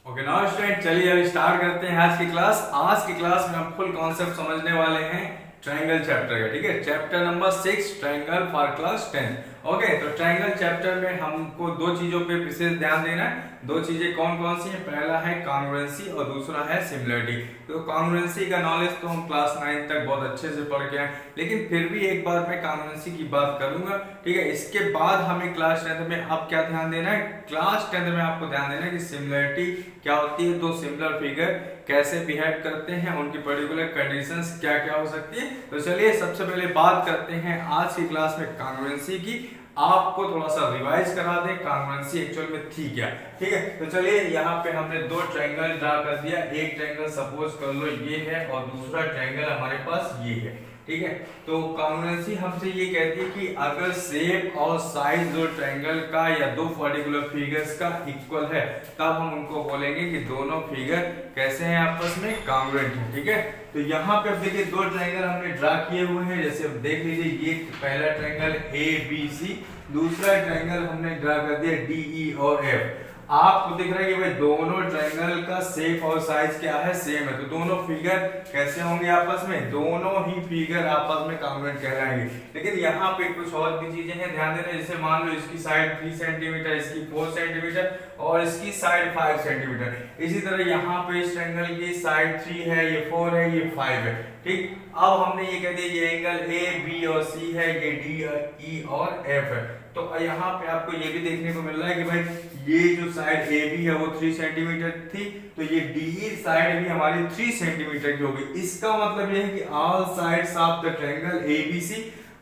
Okay now student, चलिए अब start करते हैं आज की क्लास। आज की क्लास में हम फुल कॉन्सेप्ट समझने वाले हैं ट्रायंगल चैप्टर का। ठीक है, chapter number 6 triangle for class 10। Okay, तो ट्रायंगल चैप्टर में हमको दो चीजों पे विशेष ध्यान देना है। दो चीजें कौन कौन सी हैं? पहला है कॉन्ग्रुएंसी और दूसरा है सिमिलरिटी। तो कॉन्ग्रुएंसी का नॉलेज तो हम क्लास 9 तक बहुत अच्छे से पढ़ के आए, लेकिन फिर भी एक बार मैं कॉन्ग्रुएंसी की बात करूंगा। ठीक है, इसके बाद हमें क्लास 10 में अब क्या ध्यान देना है? क्लास 10 में आपको ध्यान देना है कि सिमिलरिटी क्या होती है, दो सिमिलर फिगर कैसे बिहेव करते हैं, उनकी पर्टिकुलर कंडीशंस क्या क्या हो सकती है। तो चलिए सबसे पहले बात करते हैं आज की क्लास में कॉन्ग्रुएंसी की। आपको थोड़ा सा रिवाइज करा दें कॉन्ग्रुएंसी एक्चुअल में थी क्या। ठीक है, तो चलिए यहाँ पे हमने दो ट्रायंगल ड्रा कर दिया। एक ट्रायंगल सपोज कर लो ये है और दूसरा ट्रायंगल हमारे पास ये है। ठीक है, तो कॉन्ग्रुएंसी हमसे ये कहती है कि अगर शेप और साइज दो ट्रायंगल का या दो पर्टिकुलर फिगर्स का इक्वल है, तब हम उनको बोलेंगे कि दोनों फिगर कैसे हैं, आपस में कॉन्ग्रुएंट हैं। ठीक है, तो यहाँ पे अब देखिए दो ट्रायंगल हमने ड्रा किए हुए हैं। जैसे अब देख लीजिए, ये पहला ट्रायंगल ABC, दूसरा ट्रायंगल हमने ड्रा कर दिया DE और F। आपको दिख रहा है कि भाई दोनों ट्रायंगल का शेप और साइज क्या है, सेम है। तो दोनों फिगर कैसे होंगे आपस में? दोनों ही फिगर आपस में कॉन्ग्रुएंट कहलाएंगे। लेकिन यहाँ पे कुछ और भी चीजें हैं, ध्यान देना। जैसे मान लो इसकी साइड 3 सेंटीमीटर, इसकी 4 सेंटीमीटर और इसकी साइड 5 सेंटीमीटर। इसी तरह यहाँ पे इस ट्रायंगल की साइड 3 है, ये 4 है, ये 5 है। ठीक, अब हमने ये कह दिया ये एंगल A, B और C है, ये D, E और F है। तो यहाँ पे आपको ये भी देखने को मिल रहा है कि भाई ये जो साइड AB है वो 3 सेंटीमीटर थी, तो ये DE साइड भी हमारी 3 सेंटीमीटर की होगी। इसका मतलब ये है कि all sides of the triangle ABC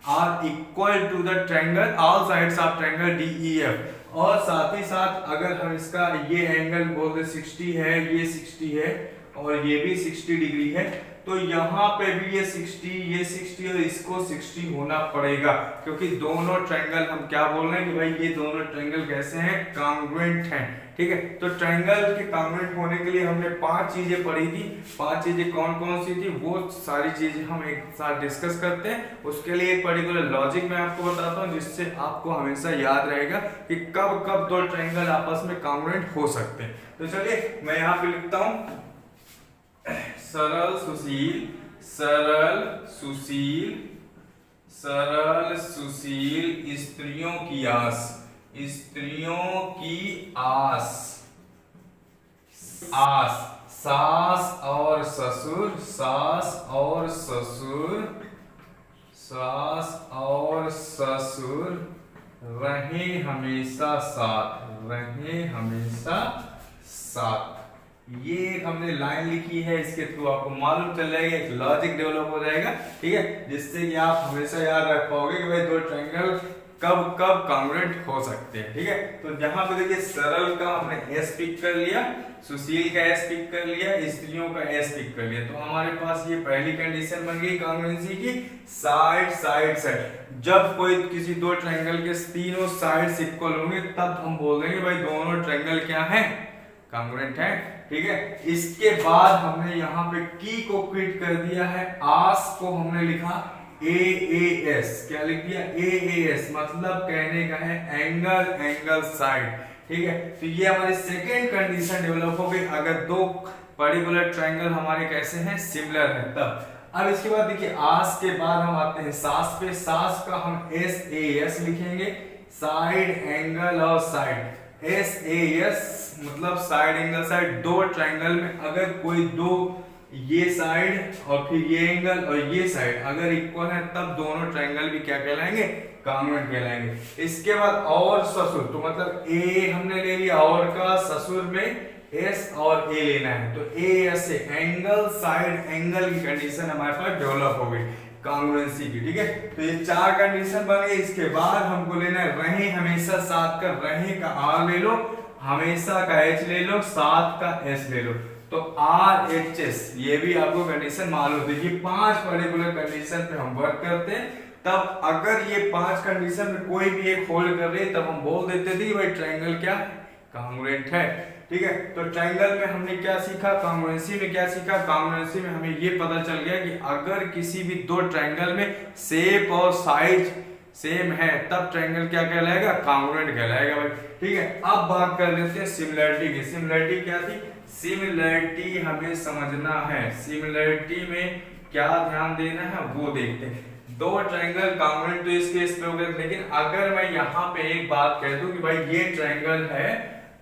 are equal to the triangle all sides of triangle DEF। और साथ ही साथ अगर हम इसका ये एंगल बोलते 60 है, ये 60 है और ये भी 60 डिग्री है, तो यहाँ पे भी ये 60, ये 60 और इसको 60 होना पड़ेगा, क्योंकि दोनों ट्रायंगल हम क्या बोल रहे हैं कि भाई ये दोनों ट्रायंगल कैसे हैं? कॉन्ग्रुएंट हैं। ठीक है, तो ट्रायंगल के कॉन्ग्रुएंट होने के लिए हमने 5 चीजें पढ़ी थी। 5 चीजें कौन कौन सी थी, वो सारी चीजें हम एक साथ डिस्कस करते हैं। उसके लिए एक पर्टिकुलर लॉजिक मैं आपको बताता हूँ, जिससे आपको हमेशा याद रहेगा कि कब कब दो ट्रायंगल आपस में कॉन्ग्रुएंट हो सकते हैं। तो चलिए मैं यहाँ पे लिखता हूँ, सरल सुशील, सरल सुशील, सरल सुशील स्त्रियों की आस, स्त्रियों की आस, आस, सास और ससुर, सास और ससुर, सास और ससुर रहे हमेशा साथ, रहे हमेशा साथ। ये हमने लाइन लिखी है, इसके थ्रू आपको मालूम चल जाएगा, एक लॉजिक डेवलप हो जाएगा। ठीक है, जिससे कि आप हमेशा याद रख पाओगे कि भाई दो ट्रायंगल कब कब कॉन्ग्रुएंट हो सकते हैं। ठीक है, तो यहाँ पे देखिए सरल का हमने S पिक कर लिया, सुशील का S पिक कर लिया, स्त्रियों का S पिक कर लिया। तो हमारे पास ये पहली कंडीशन बन गई कॉन्ग्रुएंसी की, साइड साइड साइड। जब कोई किसी दो ट्रायंगल के तीनों साइड्स इक्वल होंगे, तब हम बोल देंगे भाई दोनों ट्रायंगल क्या है? कॉन्ग्रुएंट है। ठीक है, इसके बाद हमने यहाँ पे की को क्विट कर दिया है, आस को हमने लिखा AAS। क्या लिख दिया? AAS, मतलब कहने का है एंगल, एंगल साइड। ठीक है, तो ये हमारी सेकेंड कंडीशन डेवलप हो गई, अगर दो पर्टिकुलर ट्रायंगल हमारे कैसे हैं? सिमिलर हैं तब। अब इसके बाद देखिए आस के बाद हम आते हैं सास पे। सास का हम SAS लिखेंगे, साइड एंगल और साइड। SAS मतलब साइड एंगल साइड। दो ट्रायंगल में अगर कोई दो, ये साइड और फिर ये एंगल और ये साइड अगर इक्वल है, तब दोनों ट्रायंगल भी क्या कहलाएंगे? कॉन्ग्रुएंट कहलाएंगे। इसके बाद और ससुर, तो मतलब A हमने ले लिया और का, ससुर में S और A लेना है, तो AS से एंगल साइड एंगल की कंडीशन हमारे पास डेवलप हो गई कॉन्ग्रुएंसी की। ठीक है, तो ये 4 कंडीशन बन गई। इसके बाद हमको लेना है रहे हमेशा साथ का, रहे का R ले लो, हमेशा का H ले लो, साथ का S ले लो, तो RHS। ये भी आपको कंडीशन मालूम है। ये 5 पर्टिकुलर कंडीशन पे हम वर्क करते हैं। तब अगर ये 5 कंडीशन में कोई भी एक होल्ड कर रही है, तब हम बोल देते थे भाई ट्रायंगल क्या? कॉन्ग्रुएंट है। ठीक है, तो ट्रायंगल में हमने क्या सीखा, कॉन्ग्रुएंसी में क्या सीखा? कॉन्ग्रुएंसी में हमें ये पता चल गया कि अगर किसी भी दो ट्रायंगल में शेप और साइज सेम है, तब ट्रायंगल क्या कहलाएगा, कॉन्ग्रुएंट कहलाएगा भाई। ठीक है, अब बात कर लेते हैं सिमिलरिटी की। सिमिलरिटी क्या थी, सिमिलरिटी हमें समझना है, सिमिलरिटी में क्या ध्यान देना है वो देखते हैं। दो ट्रायंगल कॉन्ग्रुएंट तो इस केस पे हो गए, लेकिन अगर मैं यहाँ पे एक बात कह दूं कि भाई ये ट्रायंगल है,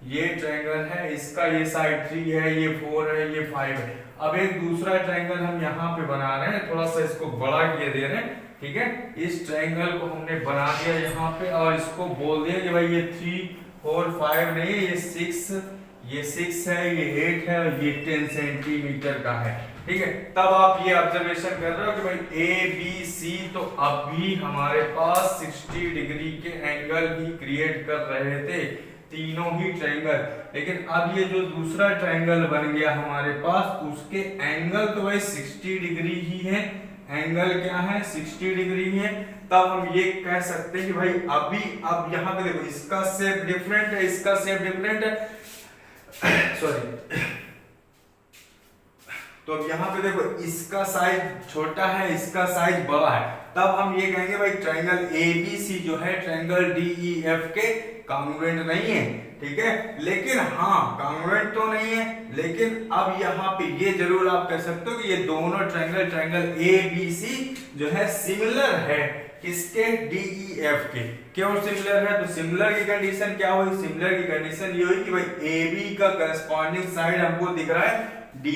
ये ट्रायंगल है, इसका ये साइड 3 है, ये 4 है, ये 5 है। अब एक दूसरा ट्रायंगल हम यहाँ पे बना रहे हैं, थोड़ा सा इसको बड़ा किए दे रहे हैं। ठीक है, इस ट्रायंगल को हमने बना दिया यहाँ पे और इसको बोल दिया कि भाई ये 3 4 5 नहीं है, ये 6 है, ये 8 है और ये 10 सेंटीमीटर का है। ठीक है, तब आप ये ऑब्जर्वेशन कर रहे हो कि भाई ए बी सी तो अभी हमारे पास 60 डिग्री के एंगल भी क्रिएट कर रहे थे तीनों ही ट्रायंगल, लेकिन अब ये जो दूसरा ट्रायंगल बन गया हमारे पास, उसके एंगल तो भाई 60 डिग्री ही है, एंगल क्या है 60 डिग्री ही है। तब हम ये कह सकते हैं कि भाई अभी अब यहाँ पे देखो इसका शेप डिफरेंट है, इसका शेप डिफरेंट है सॉरी तो अब यहाँ पे देखो इसका साइज छोटा है, इसका साइज बड़ा है, तब हम ये कहेंगे भाई ट्रायंगल एबीसी जो है ट्रायंगल डीईएफ के कॉन्ग्रुएंट नहीं है। ठीक है, लेकिन हाँ कॉन्ग्रुएंट तो नहीं है, लेकिन अब यहाँ पे ये जरूर आप कह सकते हो कि ये दोनों ट्रायंगल एबीसी जो है सिमिलर है किसके, डीईएफ के। क्यों सिमिलर है, तो सिमिलर की कंडीशन क्या हुई, सिमिलर की कंडीशन ये हुई कि भाई एबी का करस्पॉन्डिंग साइड हमको दिख रहा है डी,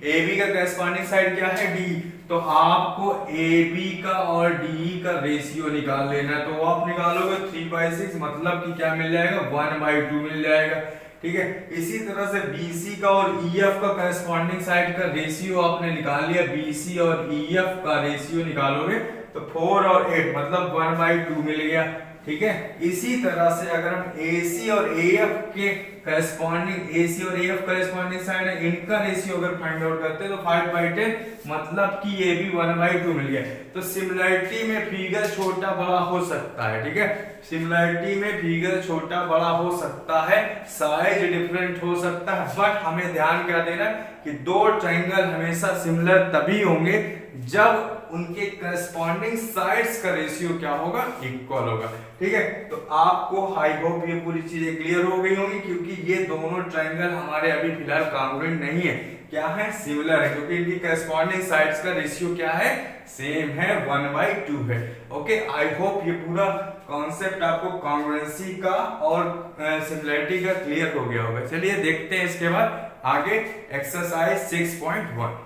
AB का करस्पॉन्डिंग साइड क्या है डी, तो आपको AB का और DE का रेशियो निकाल लेना है। तो आप निकालोगे 3/6, मतलब कि क्या मिल जाएगा 1/2 मिल जाएगा। ठीक है, इसी तरह से BC का और EF का करस्पॉन्डिंग साइड का रेशियो आपने निकाल लिया, BC और EF का रेशियो निकालोगे तो 4 और 8 मतलब 1/2 मिल गया। ठीक है, इसी तरह से अगर हम AC और AF के करस्पॉन्डिंग, AC और AF करस्पॉन्डिंग साइड है, इनका रेशियो अगर फाइंड आउट करते हैं तो 5/10 मतलब कि ये भी 1/2 मिल गया। तो सिमिलरिटी में फिगर छोटा बड़ा हो सकता है। ठीक है, सिमिलरिटी में फिगर छोटा बड़ा हो सकता है, साइज डिफरेंट हो सकता है, बट हमें ध्यान क्या देना कि दो ट्रायंगल हमेशा सिमिलर तभी होंगे जब उनके करस्पॉन्डिंग साइड्स का रेशियो क्या होगा, इक्वल होगा। ठीक है, तो आपको आई होप ये पूरी चीजें क्लियर हो गई होंगी, क्योंकि ये दोनों ट्रायंगल हमारे अभी फिलहाल कॉन्ग्रुएंट नहीं है, क्या है, सिमिलर है, क्योंकि इनकी करस्पॉन्डिंग साइड्स का रेशियो क्या है, सेम है, 1/2 है। ओके, आई होप ये पूरा कॉन्सेप्ट आपको कॉन्ग्रुएंसी का और सिमिलरिटी का क्लियर हो गया होगा। चलिए देखते हैं इसके बाद आगे एक्सरसाइज 6.1।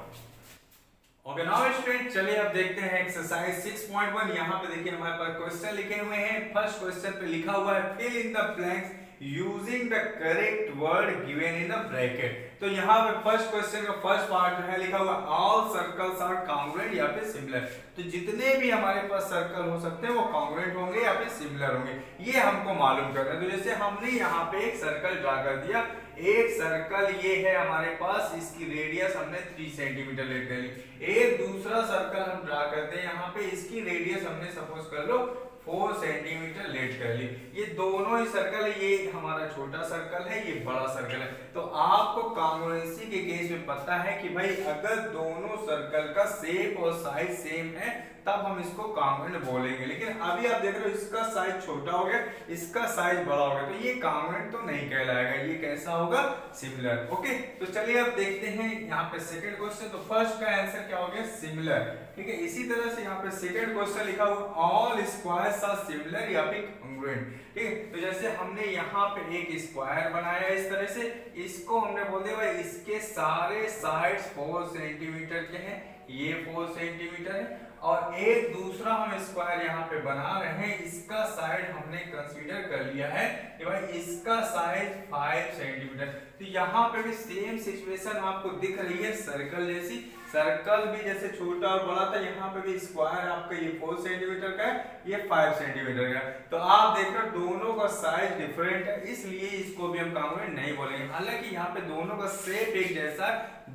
ओके नाउ स्टूडेंट, चलिए अब देखते हैं एक्सरसाइज 6.1। यहाँ पे देखिए हमारे पास क्वेश्चन लिखे हुए हैं। फर्स्ट क्वेश्चन पे लिखा हुआ है fill in the blanks using the correct word given in the bracket. तो यहाँ पे फर्स्ट क्वेश्चन का फर्स्ट पार्ट है लिखा हुआ ऑल सर्कल्स आर कॉन्ग्रुएंट या फिर सिमिलर। तो जितने भी हमारे पास सर्कल हो सकते हैं वो कॉन्ग्रुएंट होंगे या फिर सिमिलर होंगे, ये हमको मालूम करना है। तो जैसे हमने यहाँ पे एक सर्कल ड्रा कर दिया, एक सर्कल ये है हमारे पास, इसकी रेडियस हमने 3 सेंटीमीटर लेट कर ली। एक दूसरा सर्कल हम ड्रा करते हैं यहाँ पे, इसकी रेडियस हमने सपोज कर लो 4 सेंटीमीटर लेट कर ली। ये दोनों ही सर्कल है, ये हमारा छोटा सर्कल है, ये बड़ा सर्कल है। तो आपको कॉन्ग्रुएंसी के केस में पता है कि भाई अगर दोनों सर्कल का शेप और साइज सेम है तब हम इसको कॉन्ग्रुएंट बोलेंगे। लेकिन अभी आप देख रहे हो इसका साइज छोटा हो गया, इसका साइज बड़ा हो गया, तो ये कॉन्ग्रुएंट तो नहीं कहलाएगा, ये कैसा होगा, सिमिलर। ओके, तो चलिए अब देखते हैं यहाँ पे सेकंड क्वेश्चन। तो फर्स्ट का आंसर क्या हो गया, सिमिलर। ठीक है, इसी तरह से यहाँ पे सेकंड क्वेश्चन लिखा हुआ ऑल स्क्वायर्स आर सिमिलर या फिर कॉन्ग्रुएंट। ठीक है, तो जैसे हमने यहाँ पे एक स्क्वायर बनाया इस तरह से, इसको हमने बोल दिया भाई इसके सारे साइड्स 4 सेंटीमीटर के हैं, ये 4 सेंटीमीटर है, और एक दूसरा हम स्क्वायर यहाँ पे बना रहे हैं, इसका साइड हमने कंसीडर कर लिया है कि भाई इसका साइज 5 सेंटीमीटर। तो यहाँ पे भी सेम सिचुएशन आपको दिख रही है सर्कल जैसी, सर्कल भी जैसे छोटा और बड़ा था, यहाँ पे भी स्क्वायर आपका ये 4 सेंटीमीटर का है, ये 5 सेंटीमीटर का है। तो आप देख रहे हो दोनों का साइज डिफरेंट है, इसलिए इसको भी हम कॉन्ग्रुएंट नहीं बोलेंगे। हालांकि यहाँ पे दोनों का शेप एक जैसा,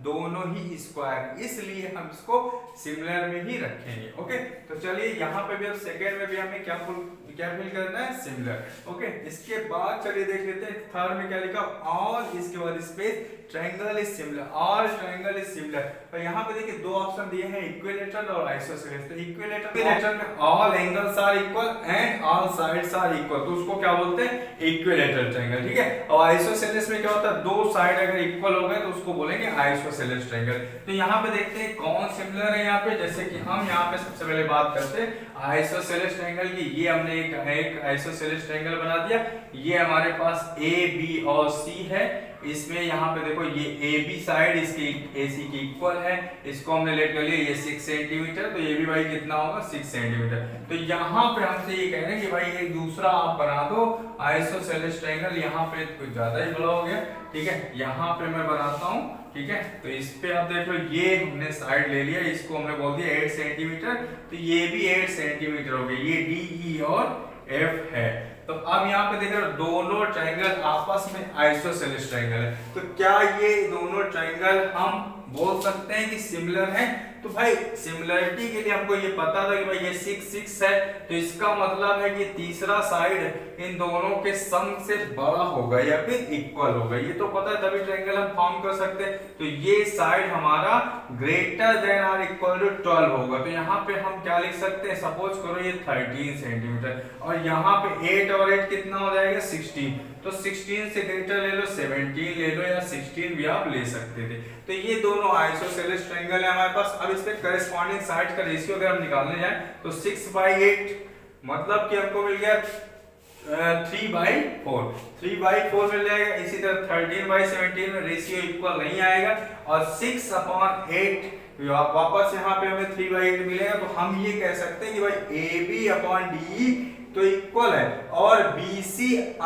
दोनों ही स्क्वायर, इसलिए हम इसको सिमिलर में ही रखेंगे। ओके, तो चलिए यहाँ पे भी अब सेकेंड में भी हमें क्या क्या फिल करना है, सिमिलर। ओके, इसके बाद चलिए देख लेते हैं थर्ड में क्या लिखा, ऑल, इसके बाद space, triangle is similar, all triangle is similar. तो यहाँ पे देखिए दो ऑप्शन दिए हैं, इक्विलेटरल और आइसोसेलेस। तो इक्विलेटरल में all angles are equal and all sides are equal, तो उसको क्या बोलते हैं, इक्विलेटरल ट्रायंगल, ठीक है। और आइसोसेलेस में क्या होता है, दो साइड अगर इक्वल हो गए तो उसको बोलेंगे आइसोसेलेस ट्रायंगल। तो यहाँ पे देखते हैं कौन सिमिलर है यहाँ पे, जैसे कि हम यहाँ पे सबसे पहले बात करते हैं आइसोसेलेस ट्रायंगल की। ये हमने एक आइसोसेलेस ट्रायंगल बना दिया, ये हमारे पास ए बी और सी है। इसमें यहाँ पे देखो ये ए बी साइड इसकी ए सी की इक्वल है, इसको हमने लेट कर लिया, ये 6 सेंटीमीटर, तो ये भी भाई कितना होगा, 6 सेंटीमीटर। तो यहाँ पे हमसे ये कह रहे हैं कि भाई एक दूसरा आप बना दो आइसोसेलेस ट्रायंगल, यहाँ पे कुछ ज्यादा ही बड़ा हो गया, ठीक है। यहाँ पे मैं बनाता हूँ, ठीक है। तो इस पे आप देख लो, ये हमने साइड ले लिया, इसको हमने बोल दिया 8 सेंटीमीटर, तो ये भी 8 सेंटीमीटर हो गया, ये डी ई और एफ है। तो अब यहाँ पे देख रहे हो दोनों ट्रायंगल आपस में आइसोसेलेस ट्रायंगल है, तो क्या ये दोनों ट्रायंगल हम बोल सकते हैं कि सिमिलर हैं? तो भाई सिमिलरिटी के लिए हमको ये पता था कि भाई ये 6 6 है, तो इसका मतलब है कि तीसरा साइड इन दोनों के सम से बड़ा होगा या फिर इक्वल होगा, ये तो पता है, तभी ट्रायंगल हम फॉर्म कर सकते हैं। तो ये साइड हमारा ग्रेटर देन और इक्वल टू 12 होगा, तो यहाँ पे हम क्या लिख सकते हैं, सपोज करो ये 13 सेंटीमीटर और यहाँ पे 8 और 8 कितना हो जाएगा, 16, तो 16 से ग्रेटर ले लो, 17 ले लो, या 16 भी आप ले सकते थे। तो ये दोनों आइसोसेलेस ट्रायंगल है हमारे पास। अब इसके करस्पॉन्डिंग साइड्स का रेशियो अगर हम निकालने जाएं तो 6/8 मतलब कि हमको मिल गया 3/4, 3/4 मिल जाएगा। इसी तरह 13/17 में रेशियो इक्वल नहीं आएगा, और 6/8 वापस यहाँ पे हमें 3/8 मिलेगा, तो हम ये कह सकते हैं कि भाई AB/DE तो इक्वल है और BC/EF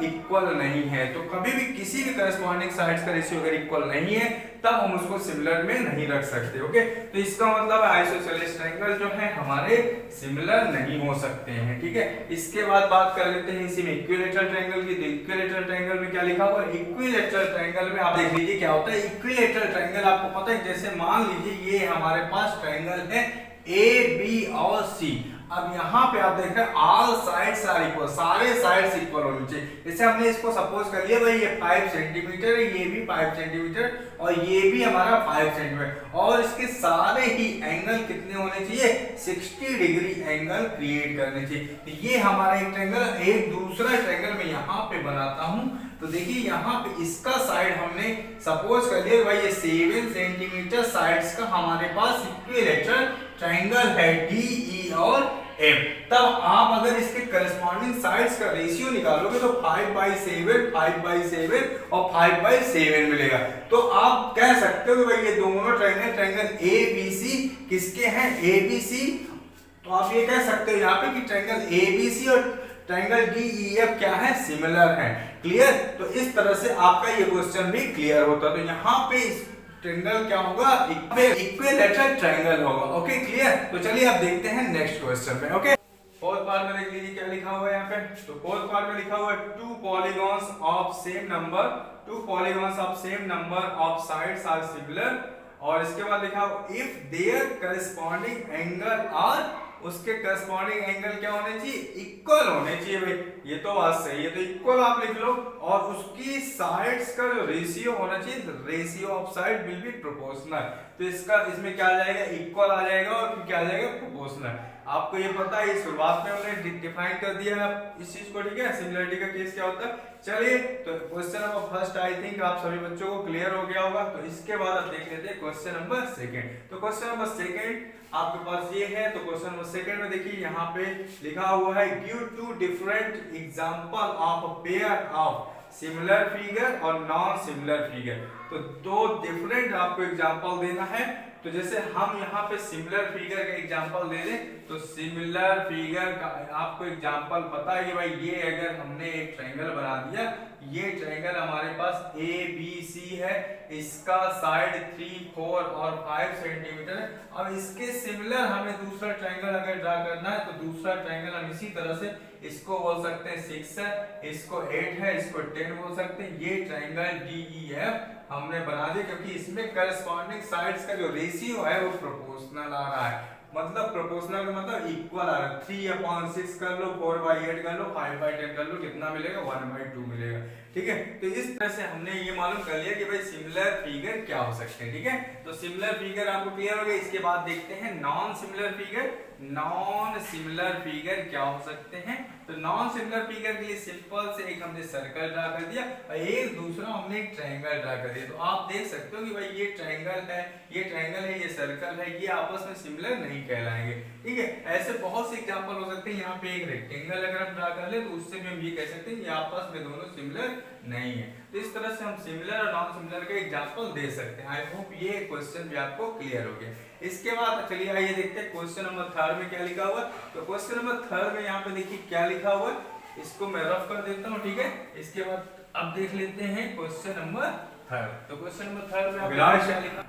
इक्वल नहीं है। तो कभी भी किसी भी करस्पॉन्डिंग साइड्स का रेशियो अगर इक्वल नहीं है तब हम उसको सिमिलर में नहीं रख सकते, ओके। तो इसका मतलब आइसोसेलेस ट्रायंगल जो है हमारे सिमिलर नहीं हो सकते हैं, ठीक है। इसके बाद बात कर लेते हैं इसी में इक्विलेटरल ट्रायंगल की। तो इक्विलेटरल ट्रायंगल में क्या लिखा हुआ है, इक्विलेटरल ट्रायंगल में आप देख लीजिए क्या होता है। इक्विलेटरल ट्रायंगल आपको पता है, जैसे मान लीजिए ये हमारे पास ट्रायंगल है ए बी और सी। अब यहाँ पे आप देख रहे हैं ऑल साइड्स आर इक्वल, सारे साइड्स इक्वल होने चाहिए। जैसे हमने इसको सपोज कर लिया भाई ये 5 सेंटीमीटर है, ये भी 5 सेंटीमीटर और ये भी हमारा 5 सेंटीमीटर, और इसके सारे ही एंगल कितने होने चाहिए, 60 डिग्री एंगल क्रिएट करने चाहिए। ये हमारा एक ट्रायंगल, एक दूसरा ट्रायंगल मैं यहाँ पे बनाता हूँ। तो देखिए यहाँ पे इसका साइड हमने सपोज कर लिया भाई ये 7 सेंटीमीटर साइड्स का हमारे पास इक्विलेटरल ट्रायंगल है DE और F। तब आप अगर इसके करस्पॉन्डिंग साइड्स का रेशियो निकालोगे तो 5/7, 5/7 और 5/7 मिलेगा। तो आप कह सकते हो कि भाई ये दोनों ट्रायंगल ABC किसके हैं, ABC। तो आप ये कह सकते हो यहाँ पे कि ट्रायंगल ABC और ट्रायंगल DEF क्या है, सिमिलर है। क्लियर? तो इस तरह से आपका ये क्वेश्चन भी क्लियर होता है। तो यहाँ पे इस ट्रायंगल क्या होगा, इक्विलेटरल ट्रायंगल होगा, ओके क्लियर। तो चलिए अब देखते हैं नेक्स्ट क्वेश्चन में, ओके। फोर्थ पार्ट में देख लीजिए क्या लिखा हुआ है यहाँ पे। तो फोर्थ पार्ट में लिखा हुआ है two polygons of same number of sides are similar, और इसके बाद लिखा हुआ if there corresponding angle are, उसके करस्पॉन्डिंग एंगल क्या होने चाहिए, इक्वल होने चाहिए। भाई ये तो बात सही है, तो इक्वल आप लिख लो, और उसकी साइड्स का जो रेशियो होना चाहिए, ratio of side will be proportional. तो इसका इसमें क्या आ जाएगा, इक्वल आ जाएगा, और फिर क्या आ जाएगा, प्रोपोर्शनल। आपको ये पता है, शुरुआत में हमने डिफाइन कर दिया है इस चीज को, ठीक है। सिमिलरिटी का केस क्या होता है। चलिए तो question number first I think आप सभी बच्चों को क्लियर हो गया होगा। तो इसके बाद आप देख लेते हैं क्वेश्चन नंबर सेकंड। तो क्वेश्चन नंबर सेकंड आपके पास ये है। तो क्वेश्चन नंबर सेकंड में देखिए यहाँ पे लिखा हुआ है give two different example of a pair of similar figure और नॉन सिमिलर फिगर। तो दो डिफरेंट आपको एग्जांपल देना है। तो जैसे हम यहाँ पे सिमिलर फिगर का एग्जांपल दे दें, तो सिमिलर फिगर का आपको एग्जांपल पता है कि भाई ये अगर हमने एक ट्रायंगल बना दिया, ये ट्रायंगल हमारे पास ABC है, इसका साइड 3, 4 और 5 सेंटीमीटर है। अब इसके सिमिलर हमें दूसरा ट्रायंगल अगर ड्रा करना है, तो दूसरा ट्रायंगल हम इसी तरह से इसको बोल सकते हैं 6 है, इसको 8 है, इसको 10 बोल सकते हैं। ये ट्रायंगल DEF हमने बना दिया, क्योंकि इसमें करस्पॉन्डिंग साइड्स का जो रेशियो है वो प्रोपोर्शनल आ रहा है। मतलब प्रोपोर्शनल का मतलब इक्वल आ रहा है। 3/6 कर लो, 4/8 कर लो, 5/10 कर लो, कितना मिलेगा 1/2 मिलेगा। ठीक है, तो इस तरह से हमने ये मालूम कर लिया कि भाई सिमिलर फिगर क्या हो सकते हैं। ठीक है, तो सिमिलर फिगर आपको क्लियर हो गया। इसके बाद देखते हैं non similar figure. Non similar figure क्या हो सकते हैं? तो नॉन सिमिलर फिगर के लिए सिंपल से एक हमने सर्कल ड्रा कर दिया और एक दूसरा हमने एक ट्रायंगल ड्रा कर दिया। तो आप देख सकते हो कि भाई ये ट्रायंगल है, ये ट्रायंगल है, ये सर्कल है, ये आपस में सिमिलर नहीं कहलाएंगे। ठीक है, ऐसे बहुत से एग्जांपल हो सकते हैं। यहाँ पे एक रेक्टेंगल अगर हम ड्रा कर ले तो उससे भी हम ये कह सकते हैं ये आपस में दोनों सिमिलर नहीं है। तो इस तरह से हम सिमिलर और नॉन सिमिलर का एग्जांपल दे सकते हैं। आई होप ये क्वेश्चन भी आपको क्लियर हो गया। इसके बाद चलिए आइए देखते हैं क्वेश्चन नंबर 3 में क्या लिखा हुआ। तो क्वेश्चन नंबर 3 में यहाँ पे देखिए क्या लिखा हुआ है, इसको मैं रफ कर देता हूँ। ठीक है, इसके बाद अब देख लेते हैं क्वेश्चन नंबर 3। तो क्वेश्चन नंबर 3 में क्या लिखा।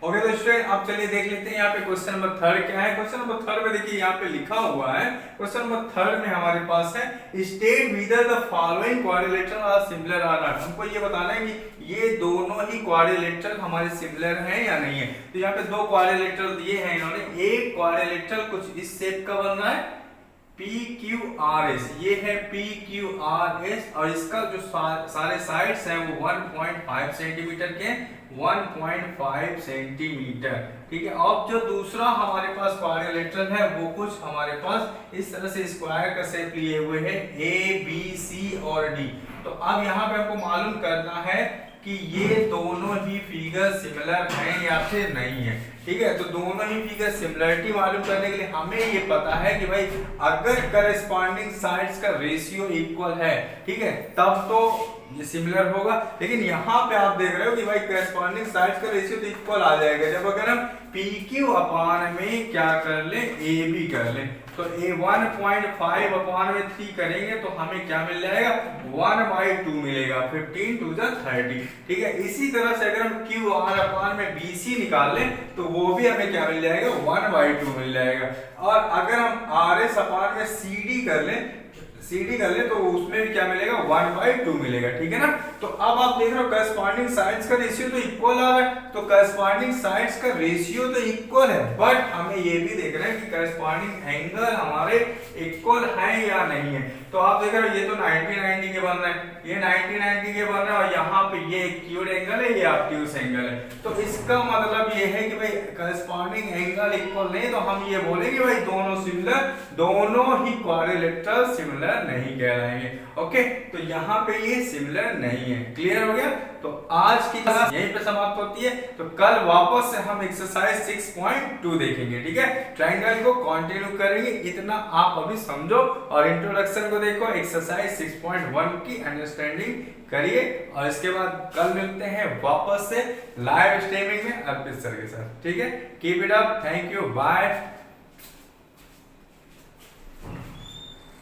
ओके तो स्टूडेंट अब चलिए देख लेते हैं यहाँ पे क्वेश्चन नंबर 3 क्या है। क्वेश्चन नंबर 3 में देखिए यहाँ पे लिखा हुआ है, क्वेश्चन नंबर 3 में हमारे पास है state whether the following quadrilateral are similar or not. हमको ये बताना है कि ये दोनों ही क्वाड्रिलेटरल हमारे सिमिलर हैं या नहीं है। तो यहाँ पे दो क्वाड्रिलेटरल दिए हैं इन्होंने। एक क्वाड्रिलेटरल कुछ इस शेप का बन रहा है PQRS, ये है PQRS और इसका जो सारे साइड्स हैं वो 1.5 सेंटीमीटर के 1.5 सेंटीमीटर। ठीक है, अब जो दूसरा हमारे पास क्वाड्रिलेटरल है वो कुछ हमारे पास इस तरह से स्क्वायर का शेप लिए हुए है ABC और D। तो अब यहाँ पे आपको मालूम करना है कि ये दोनों ही फिगर सिमिलर हैं या फिर नहीं है। ठीक है, तो दोनों ही फिगर सिमिलरिटी मालूम करने के लिए हमें ये पता है कि भाई अगर करस्पॉन्डिंग साइड्स का रेशियो इक्वल है, ठीक है, तब तो ये सिमिलर होगा। लेकिन यहाँ पे आप देख रहे हो कि भाई करस्पॉन्डिंग साइड्स का रेशियो तो इक्वल आ जाएगा जब अगर हम PQ अपान में क्या कर ले AB कर ले। तो A 1.5 अपान में 3 करेंगे तो हमें क्या मिल जाएगा 1/2 मिलेगा। 15 2 30। ठीक है, इसी तरह से अगर हम QR अपान में BC निकाल लें तो वो भी हमें क्या मिल जाएगा 1/2 मिल जाएगा। और अगर हम RS अपान में CD कर लें तो उसमें भी क्या मिलेगा 1/2 मिलेगा। ठीक है ना, तो अब आप देख रहे हो करस्पॉन्डिंग साइड्स का रेशियो तो इक्वल आ रहा है। तो करस्पॉन्डिंग साइड्स का रेशियो तो इक्वल है, बट हमें ये भी देख रहे हैं कि करस्पॉन्डिंग एंगल हमारे इक्वल है या नहीं है। तो आप देख रहे हो ये तो 90-90 के बन रहे हैं, ये 90-90 के बन रहे हैं और यहाँ पे ये एक्यूट एंगल है, ये ऑब्ट्यूस एंगल है। तो इसका मतलब ये है कि भाई करस्पॉन्डिंग एंगल इक्वल नहीं, तो हम ये बोलेंगे भाई दोनों सिमिलर, दोनों ही क्वाड्रिलेटरल सिमिलर नहीं कहलाएंगे। ओके, तो यहाँ पे ये सिमिलर नहीं है। क्लियर हो गया। तो आज की क्लास यहीं पे समाप्त होती है। तो कल वापस से हम एक्सरसाइज 6.2 देखेंगे। ठीक है, ट्रायंगल को कंटिन्यू करेंगे, इतना आप अभी समझो और इंट्रोडक्शन को देखो, एक्सरसाइज 6.1 की अंडरस्टैंडिंग करिए और इसके बाद कल मिलते हैं वापस से लाइव स्ट्रीमिंग में अर्पित सर के साथ। ठीक है, keep it up, thank you, bye.